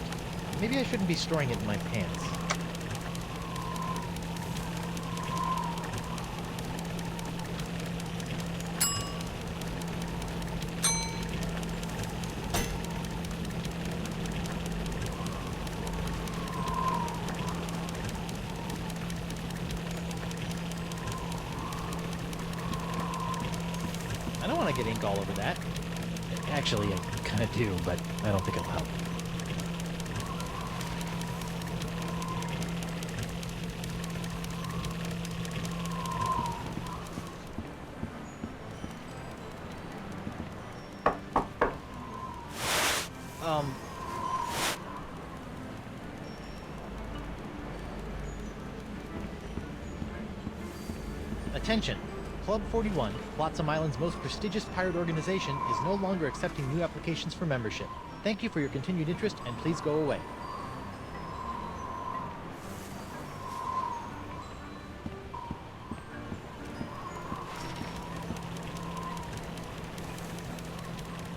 B: Maybe I shouldn't be storing it in my pants. I don't want to get ink all over that. Actually, I kind of do, but I don't think it'll help. Attention! Club 41, Flotsam Island's most prestigious pirate organization, is no longer accepting new applications for membership. Thank you for your continued interest, and please go away.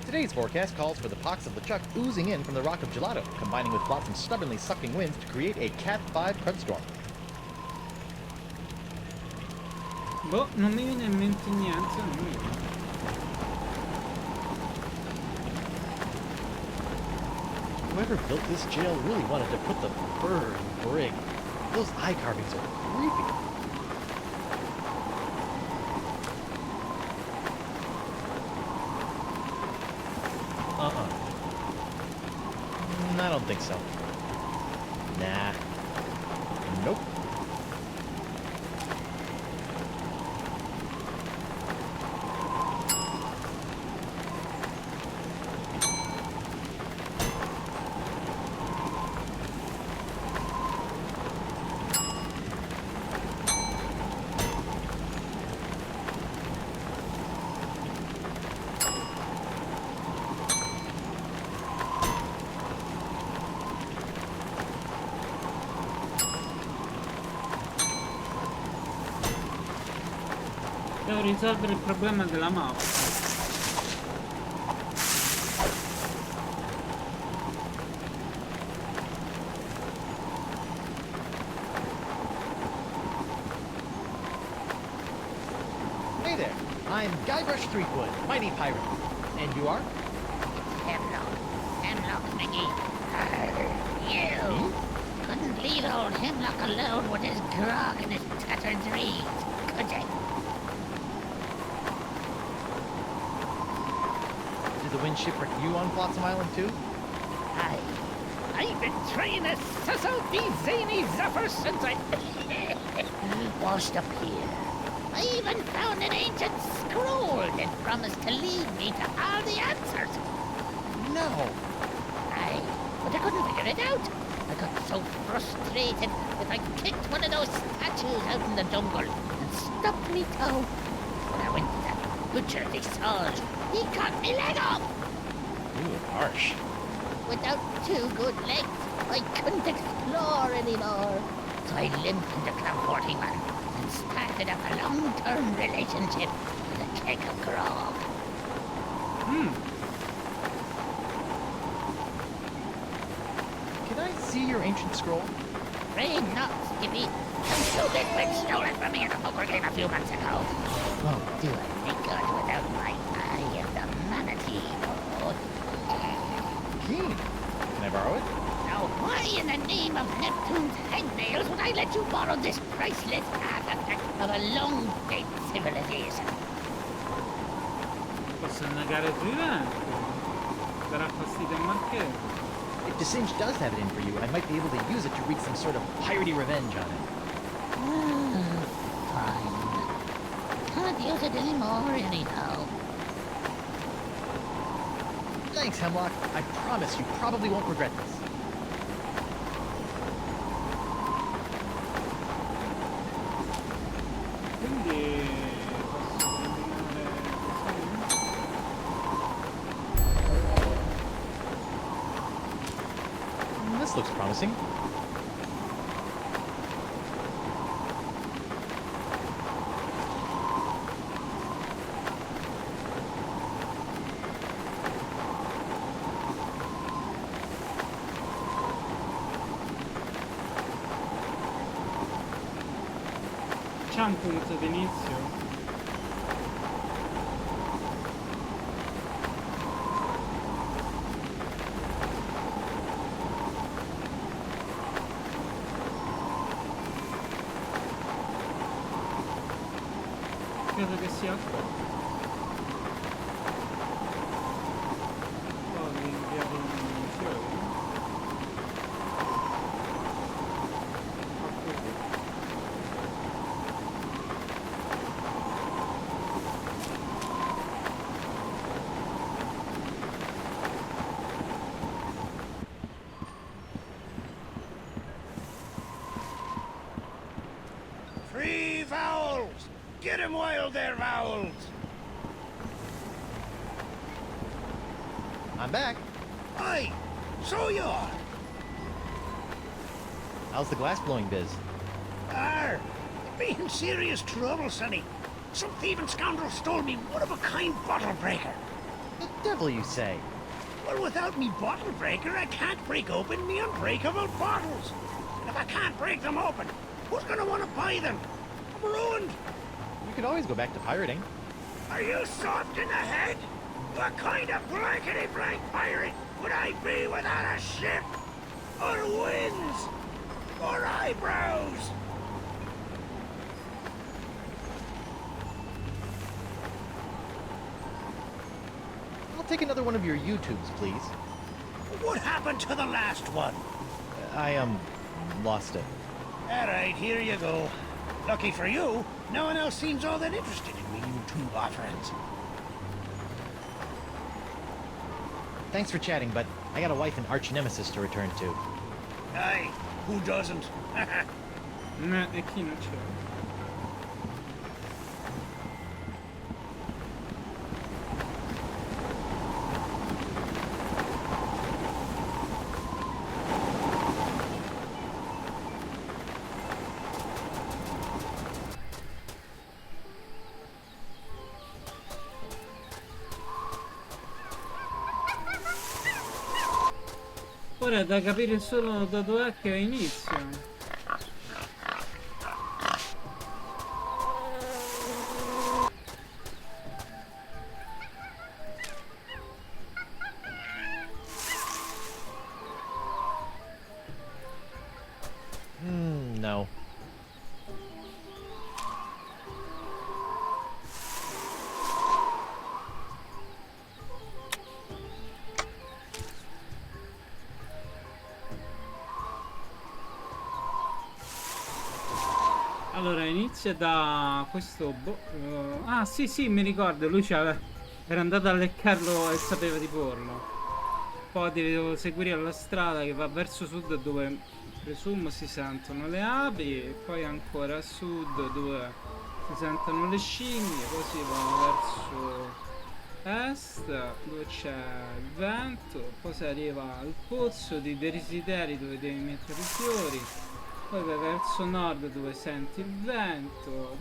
B: Today's forecast calls for the pox of LeChuck oozing in from the Rock of Gelato, combining with Flotsam's stubbornly sucking winds to create a Cat 5 crud-storm.
A: Boh, non mi viene in mente niente.
B: Whoever built this jail really wanted to put the fur in brig. Those eye carvings are creepy. I don't think so. Nah. Nope.
A: Devo risolvere il problema della mappa.
B: Hey there, I'm Guybrush Threepwood, mighty pirate. And you are?
D: Hemlock McGee. You couldn't leave old Hemlock alone with his grog and his tattered reeds, could you?
B: Did the wind shipwreck you on Flotsam Island too?
D: I've been trying to suss out these zany zuffers since I washed up here. I even found an ancient scroll that promised to lead me to all the answers.
B: No.
D: But I couldn't figure it out. I got so frustrated that I kicked one of those statues out in the jungle and stubbed me toe. When I went to that butcher they sold, he cut me leg off.
B: Ooh, harsh.
D: Without 2 good legs, I couldn't explore anymore. So I limped into Club 41 and started up a long-term relationship with a keg of grog.
B: Can I see your ancient scroll?
D: Afraid not, Skippy. Some stupid bitch stole it from me at a poker game a few months ago. Won't do a lick good without my eye of the manatee, though.
B: Keen. Can I borrow it?
D: Now, why in the name of Neptune's hangnails would I let you borrow this priceless artifact of a long-dead civilization?
A: Posso negare tu evento. Darà fastidio a Marchese.
B: If Desinge does have it in for you, I might be able to use it to wreak some sort of piratey revenge on it.
D: Fine. Can't use it anymore anyhow.
B: Thanks, Hemlock. I promise you probably won't regret this.
A: Quindi posso combinare questo qui.
B: This looks promising.
A: C'è un punto d'inizio? Credo che sia qua. Poi devi inviare i fiori. Ah, così.
D: Free vowels! Get 'em while they're vowels!
B: I'm back.
D: Aye, so you are.
B: How's the glass blowing biz?
D: Be in serious trouble, Sonny. Some thieving scoundrel stole me one-of-a-kind bottle breaker.
B: The devil you say?
D: Well, without me bottle breaker, I can't break open me unbreakable bottles. And if I can't break them open, who's gonna want to buy them? I'm ruined.
B: You could always go back to pirating.
D: Are you soft in the head? What kind of blankety-blank pirate would I be without a ship? Or wings? Or eyebrows?
B: I'll take another one of your YouTubes, please.
D: What happened to the last one?
B: I, lost it.
D: All right, here you go. Lucky for you, no one else seems all that interested in me YouTube offerings.
B: Thanks for chatting, but I got a wife and arch nemesis to return to.
D: Aye, who doesn't?
A: E chi non c'è? Ora è da capire solo da dov'è che inizia.
B: No.
A: Allora inizia da questo ah sì sì, mi ricordo, lui era andato a leccarlo e sapeva di porlo. Poi devo seguire la strada che va verso sud dove presumo si sentono le api, e poi ancora a sud dove si sentono le scimmie, poi si va verso est dove c'è il vento, poi si arriva al pozzo dei desideri dove devi mettere i fiori, poi vai verso nord dove senti il vento,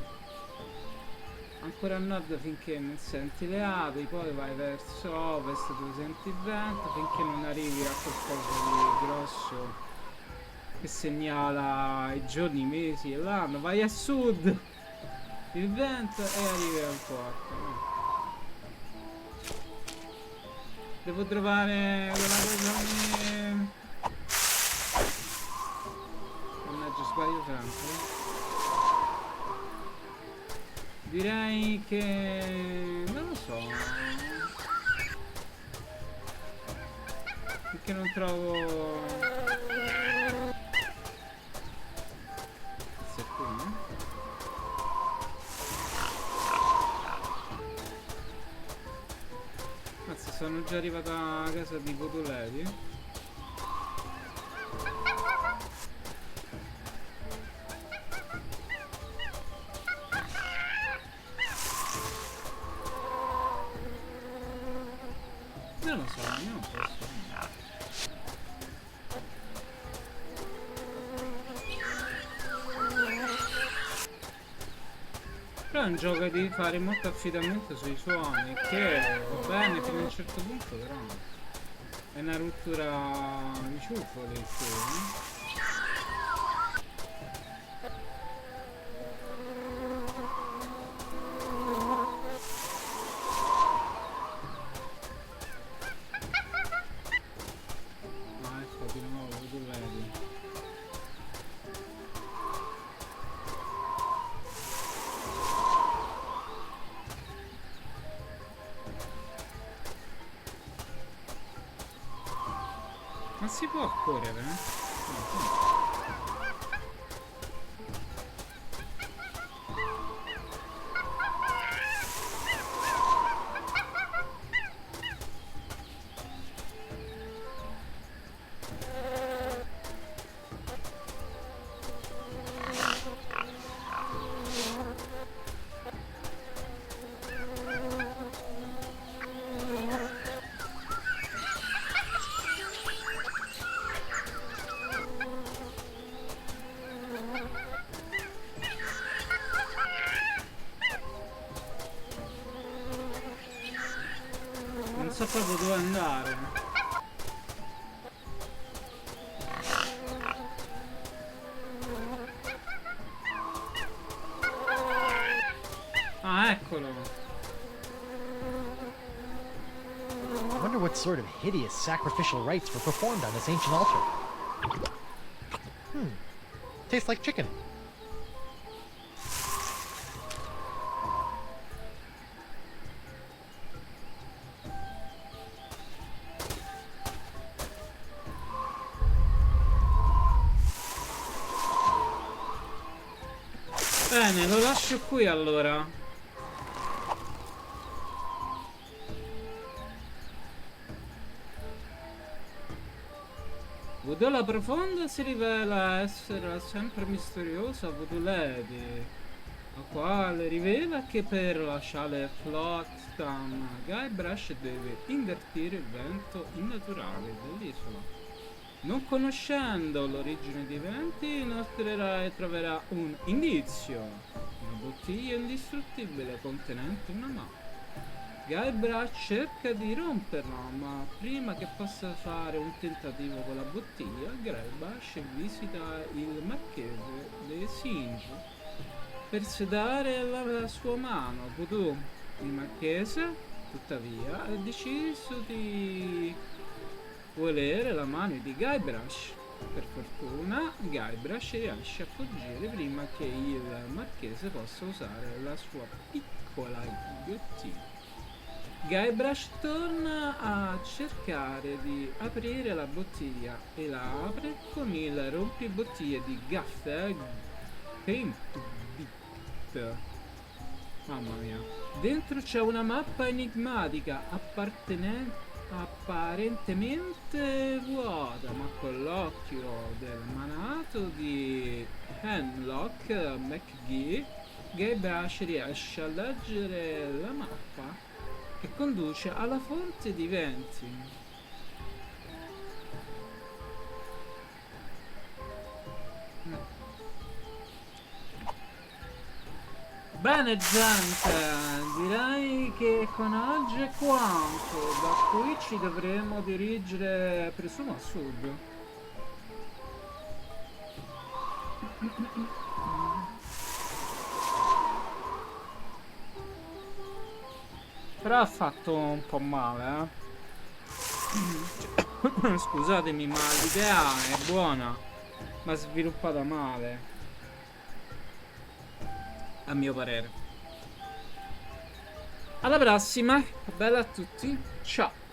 A: ancora a nord finché non senti le api, poi vai verso ovest dove senti il vento finché non arrivi a qualcosa di grosso che segnala i giorni, i mesi e l'anno, vai a sud il vento e arrivi al porto. Devo trovare quella cosa che... Mannaggia, sbaglio sempre. Direi che... non lo so. Perché non trovo... Questo è qui, no? Mazza, sono già arrivato a casa di vodoo. Non lo so, io non posso. Però è un gioco che devi fare molto affidamento sui suoni, che va bene fino a un certo punto, però è una rottura di ciuffoli il tuo, ma si può correre? Non so proprio dove andare. Ah, eccolo.
B: I wonder what sort of hideous sacrificial rites were performed on this ancient altar. Tastes like chicken.
A: Bene, lo lascio qui allora. Vodoo la profonda si rivela essere la sempre misteriosa vodoo lady, la quale rivela che per lasciare Flotsam Guybrush deve invertire il vento innaturale dell'isola. Non conoscendo l'origine dei venti, inoltrerà e troverà un indizio, una bottiglia indistruttibile contenente una mappa. Guybrush cerca di romperlo, ma prima che possa fare un tentativo con la bottiglia, Guybrush visita il marchese dei Singe per sedare la sua mano. Vodoo. Il marchese, tuttavia, ha deciso di volere la mano di Guybrush. Per fortuna, Guybrush riesce a fuggire prima che il marchese possa usare la sua piccola ghigliottina. Guybrush torna a cercare di aprire la bottiglia e la apre con il rompibottiglie di Gaffer Paint. Mamma mia. Dentro c'è una mappa enigmatica apparentemente vuota, ma con l'occhio del manato di Hemlock McGee, Guybrush riesce a leggere la mappa che conduce alla fonte di venti. Bene gente, direi che con oggi è quanto. Da qui ci dovremo dirigere, presumo, a sud. Però ha fatto un po' male, Scusatemi, ma l'idea è buona, ma sviluppata male, a mio parere. Alla prossima, bella a tutti, ciao.